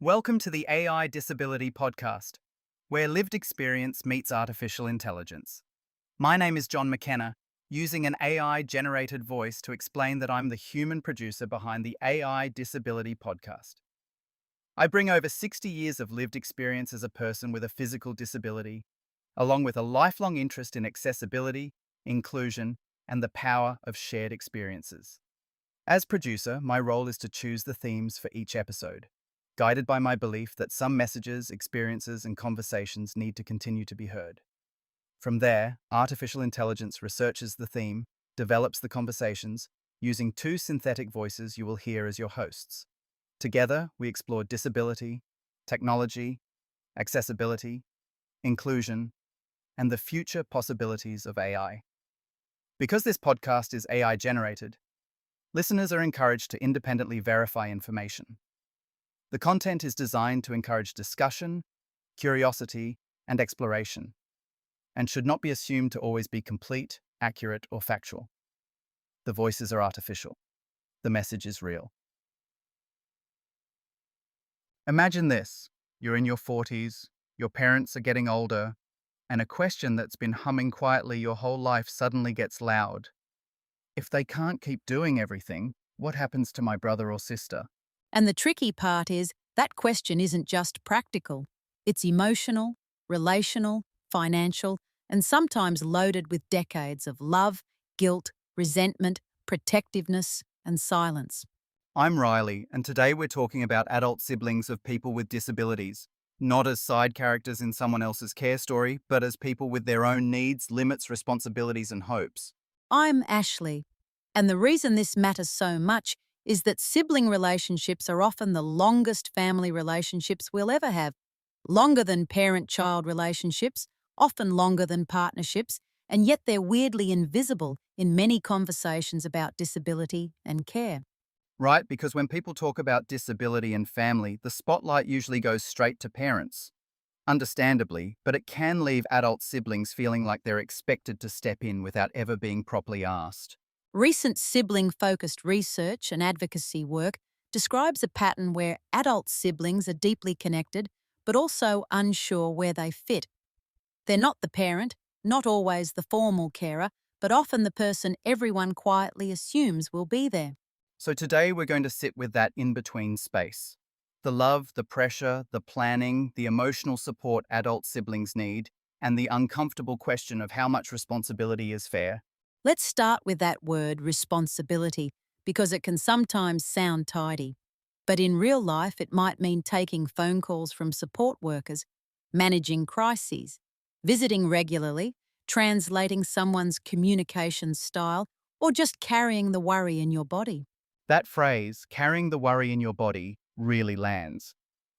Welcome to the AI Disability Podcast, where lived experience meets artificial intelligence. My name is John McKenna, using an AI generated voice to explain that I'm the human producer behind the AI Disability Podcast. I bring over 60 years of lived experience as a person with a physical disability, along with a lifelong interest in accessibility, inclusion, and the power of shared experiences. As producer, my role is to choose the themes for each episode, guided by my belief that some messages, experiences, and conversations need to continue to be heard. From there, artificial intelligence researches the theme, develops the conversations, using two synthetic voices you will hear as your hosts. Together, we explore disability, technology, accessibility, inclusion, and the future possibilities of AI. Because this podcast is AI generated, listeners are encouraged to independently verify information. The content is designed to encourage discussion, curiosity, and exploration, and should not be assumed to always be complete, accurate, or factual. The voices are artificial. The message is real. Imagine this. You're in your 40s, your parents are getting older, and a question that's been humming quietly your whole life suddenly gets loud. If they can't keep doing everything, what happens to my brother or sister? And the tricky part is that question isn't just practical. It's emotional, relational, financial, and sometimes loaded with decades of love, guilt, resentment, protectiveness, and silence. I'm Riley, and today we're talking about adult siblings of people with disabilities, not as side characters in someone else's care story, but as people with their own needs, limits, responsibilities, and hopes. I'm Ashley, and the reason this matters so much is that sibling relationships are often the longest family relationships we'll ever have, longer than parent-child relationships, often longer than partnerships, and yet they're weirdly invisible in many conversations about disability and care. Right? Because when people talk about disability and family, the spotlight usually goes straight to parents. Understandably, but it can leave adult siblings feeling like they're expected to step in without ever being properly asked. Recent sibling-focused research and advocacy work describes a pattern where adult siblings are deeply connected, but also unsure where they fit. They're not the parent, not always the formal carer, but often the person everyone quietly assumes will be there. So today we're going to sit with that in-between space. The love, the pressure, the planning, the emotional support adult siblings need, and the uncomfortable question of how much responsibility is fair. Let's start with that word, responsibility, because it can sometimes sound tidy. But in real life, it might mean taking phone calls from support workers, managing crises, visiting regularly, translating someone's communication style, or just carrying the worry in your body. That phrase, carrying the worry in your body, really lands.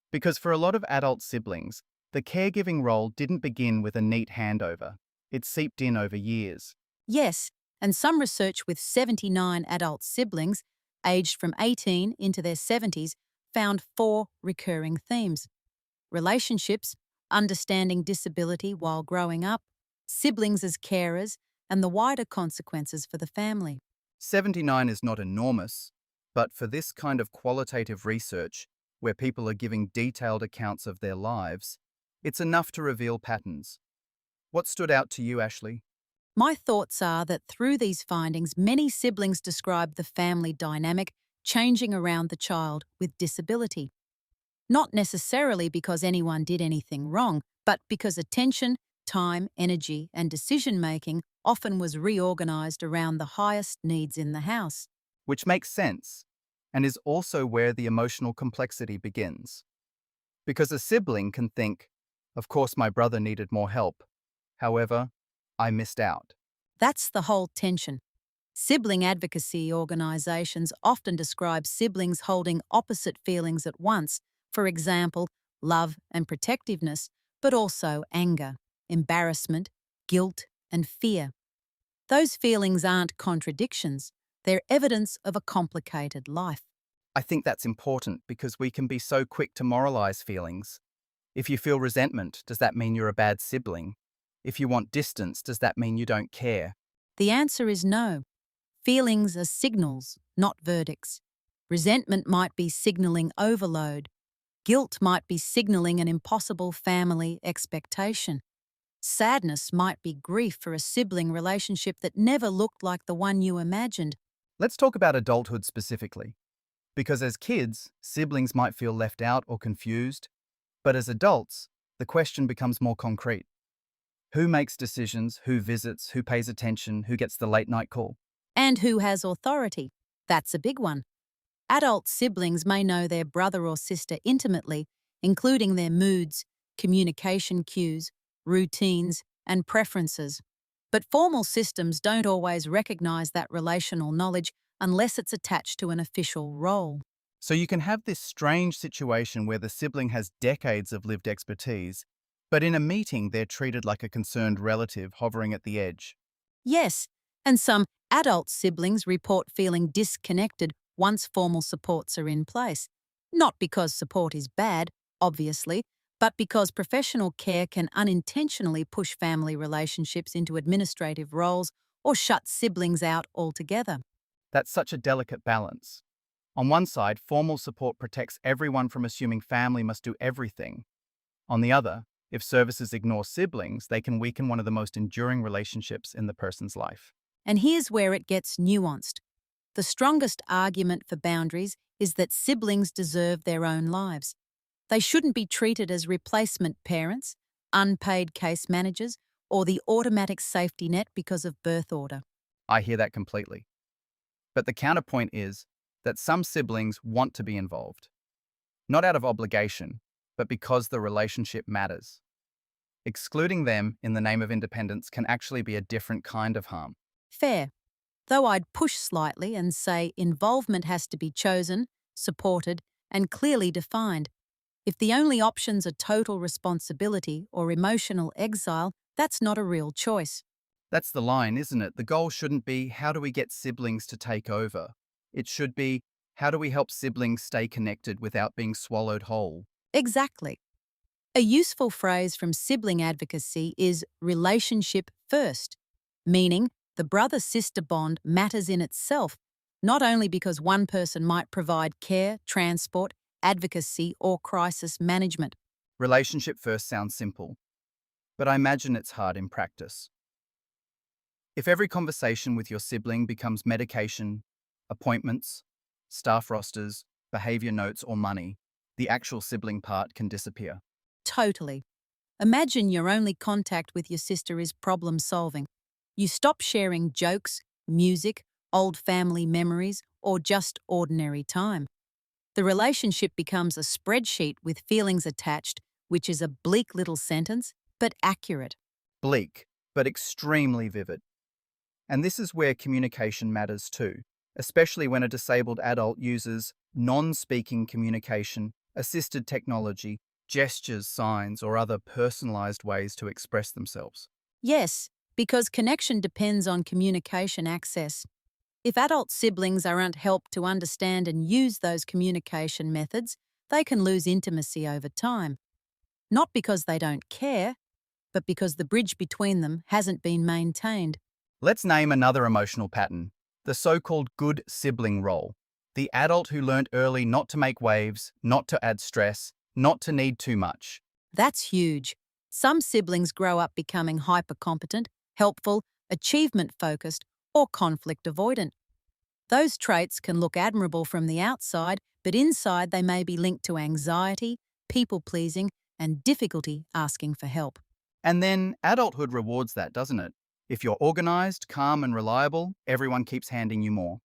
Because for a lot of adult siblings, the caregiving role didn't begin with a neat handover. It seeped in over years. Yes, and some research with 79 adult siblings, aged from 18 into their 70s, found four recurring themes: relationships, understanding disability while growing up, siblings as carers, and the wider consequences for the family. 79 is not enormous, but for this kind of qualitative research, where people are giving detailed accounts of their lives, it's enough to reveal patterns. What stood out to you, Ashley? My thoughts are that through these findings, many siblings describe the family dynamic changing around the child with disability. Not necessarily because anyone did anything wrong, but because attention, time, energy, and decision-making often was reorganized around the highest needs in the house. Which makes sense, and is also where the emotional complexity begins. Because a sibling can think, of course my brother needed more help. However, I missed out. That's the whole tension. Sibling advocacy organizations often describe siblings holding opposite feelings at once, for example, love and protectiveness, but also anger, embarrassment, guilt, and fear. Those feelings aren't contradictions, they're evidence of a complicated life. I think that's important because we can be so quick to moralize feelings. If you feel resentment, does that mean you're a bad sibling? If you want distance, does that mean you don't care? The answer is no. Feelings are signals, not verdicts. Resentment might be signaling overload. Guilt might be signaling an impossible family expectation. Sadness might be grief for a sibling relationship that never looked like the one you imagined. Let's talk about adulthood specifically, because as kids, siblings might feel left out or confused, but as adults, the question becomes more concrete. Who makes decisions, who visits, who pays attention, who gets the late night call? And who has authority? That's a big one. Adult siblings may know their brother or sister intimately, including their moods, communication cues, routines, and preferences. But formal systems don't always recognize that relational knowledge unless it's attached to an official role. So you can have this strange situation where the sibling has decades of lived expertise, but in a meeting they're treated like a concerned relative hovering at the edge. Yes, and some adult siblings report feeling disconnected once formal supports are in place. Not because support is bad, obviously, but because professional care can unintentionally push family relationships into administrative roles or shut siblings out altogether. That's such a delicate balance. On one side, formal support protects everyone from assuming family must do everything. On the other, if services ignore siblings, they can weaken one of the most enduring relationships in the person's life. And here's where it gets nuanced. The strongest argument for boundaries is that siblings deserve their own lives. They shouldn't be treated as replacement parents, unpaid case managers, or the automatic safety net because of birth order. I hear that completely. But the counterpoint is that some siblings want to be involved, not out of obligation, but because the relationship matters. Excluding them in the name of independence can actually be a different kind of harm. Fair. Though I'd push slightly and say involvement has to be chosen, supported, and clearly defined. If the only options are total responsibility or emotional exile, that's not a real choice. That's the line, isn't it? The goal shouldn't be how do we get siblings to take over? It should be how do we help siblings stay connected without being swallowed whole? Exactly. A useful phrase from sibling advocacy is relationship first, meaning the brother-sister bond matters in itself, not only because one person might provide care, transport, advocacy, or crisis management. Relationship first sounds simple, but I imagine it's hard in practice. If every conversation with your sibling becomes medication, appointments, staff rosters, behavior notes, or money, the actual sibling part can disappear. Totally. Imagine your only contact with your sister is problem solving. You stop sharing jokes, music, old family memories, or just ordinary time. The relationship becomes a spreadsheet with feelings attached, which is a bleak little sentence, but accurate. Bleak, but extremely vivid. And this is where communication matters too, especially when a disabled adult uses non-speaking communication, assisted technology, gestures, signs, or other personalized ways to express themselves. Yes, because connection depends on communication access. If adult siblings aren't helped to understand and use those communication methods, they can lose intimacy over time. Not because they don't care, but because the bridge between them hasn't been maintained. Let's name another emotional pattern, the so-called good sibling role. The adult who learned early not to make waves, not to add stress, not to need too much. That's huge. Some siblings grow up becoming hypercompetent, helpful, achievement-focused, or conflict avoidant. Those traits can look admirable from the outside, but inside they may be linked to anxiety, people-pleasing, and difficulty asking for help. And then adulthood rewards that, doesn't it? If you're organized, calm, and reliable, everyone keeps handing you more.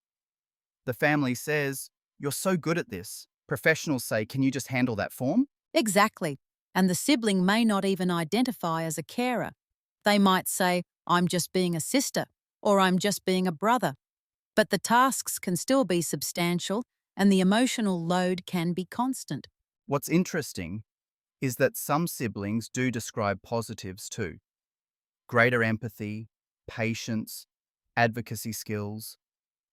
The family says, "You're so good at this." Professionals say, "Can you just handle that form?" Exactly. And the sibling may not even identify as a carer. They might say, "I'm just being a sister," or "I'm just being a brother." But the tasks can still be substantial and the emotional load can be constant. What's interesting is that some siblings do describe positives too. Greater empathy, patience, advocacy skills,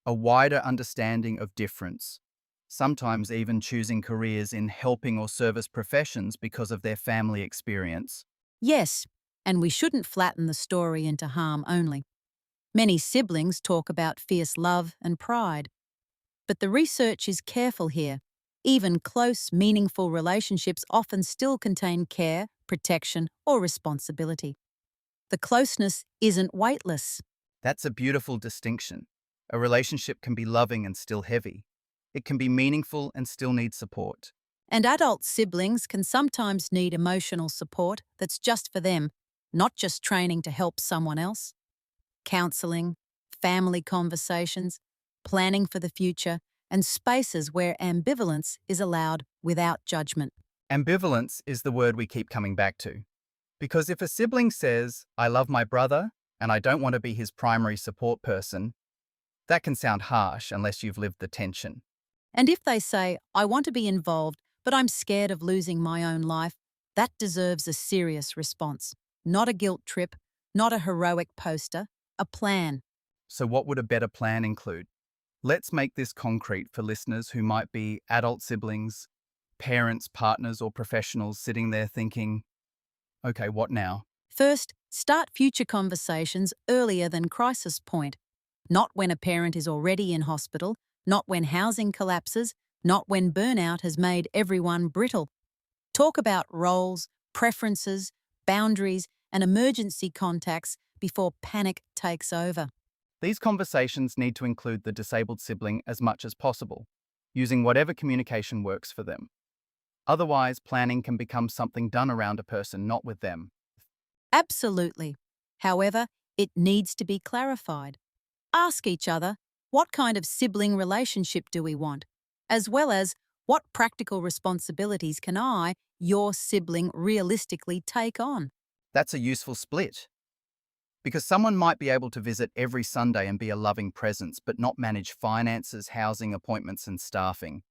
a wider understanding of difference, sometimes even choosing careers in helping or service professions because of their family experience. Yes, and we shouldn't flatten the story into harm only. Many siblings talk about fierce love and pride. But the research is careful here. Even close, meaningful relationships often still contain care, protection, or responsibility. The closeness isn't weightless. That's a beautiful distinction. A relationship can be loving and still heavy. It can be meaningful and still need support. And adult siblings can sometimes need emotional support that's just for them, not just training to help someone else. Counseling, family conversations, planning for the future, and spaces where ambivalence is allowed without judgment. Ambivalence is the word we keep coming back to. Because if a sibling says, I love my brother and I don't want to be his primary support person, that can sound harsh unless you've lived the tension. And if they say, I want to be involved, but I'm scared of losing my own life, that deserves a serious response. Not a guilt trip, not a heroic poster, a plan. So, what would a better plan include? Let's make this concrete for listeners who might be adult siblings, parents, partners, or professionals sitting there thinking, okay, what now? First, start future conversations earlier than crisis point. Not when a parent is already in hospital, not when housing collapses, not when burnout has made everyone brittle. Talk about roles, preferences, boundaries, and emergency contacts before panic takes over. These conversations need to include the disabled sibling as much as possible, using whatever communication works for them. Otherwise, planning can become something done around a person, not with them. Absolutely. However, it needs to be clarified. Ask each other, what kind of sibling relationship do we want? As well as, what practical responsibilities can I, your sibling, realistically take on? That's a useful split. Because someone might be able to visit every Sunday and be a loving presence, but not manage finances, housing, appointments, and staffing.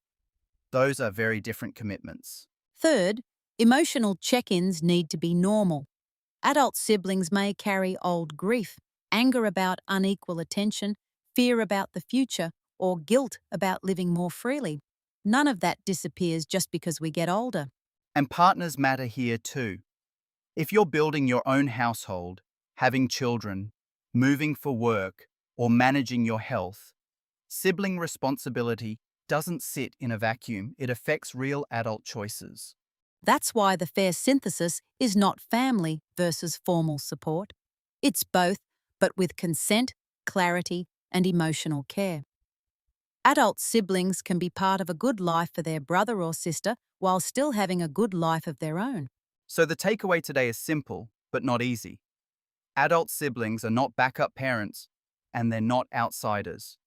Those are very different commitments. Third, emotional check-ins need to be normal. Adult siblings may carry old grief, anger about unequal attention, fear about the future, or guilt about living more freely. None of that disappears just because we get older. And partners matter here too. If you're building your own household, having children, moving for work, or managing your health, sibling responsibility doesn't sit in a vacuum. It affects real adult choices. That's why the fair synthesis is not family versus formal support. It's both, but with consent, clarity, and emotional care. Adult siblings can be part of a good life for their brother or sister while still having a good life of their own. So the takeaway today is simple, but not easy. Adult siblings are not backup parents, and they're not outsiders.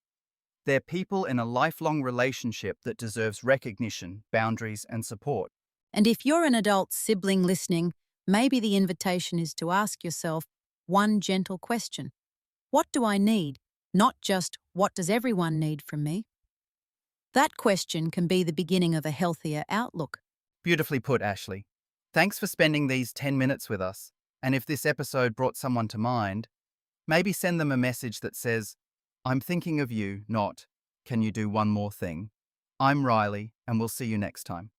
They're people in a lifelong relationship that deserves recognition, boundaries, and support. And if you're an adult sibling listening, maybe the invitation is to ask yourself one gentle question. What do I need? Not just, what does everyone need from me? That question can be the beginning of a healthier outlook. Beautifully put, Ashley. Thanks for spending these 10 minutes with us. And if this episode brought someone to mind, maybe send them a message that says, I'm thinking of you, not, can you do one more thing? I'm Riley, and we'll see you next time.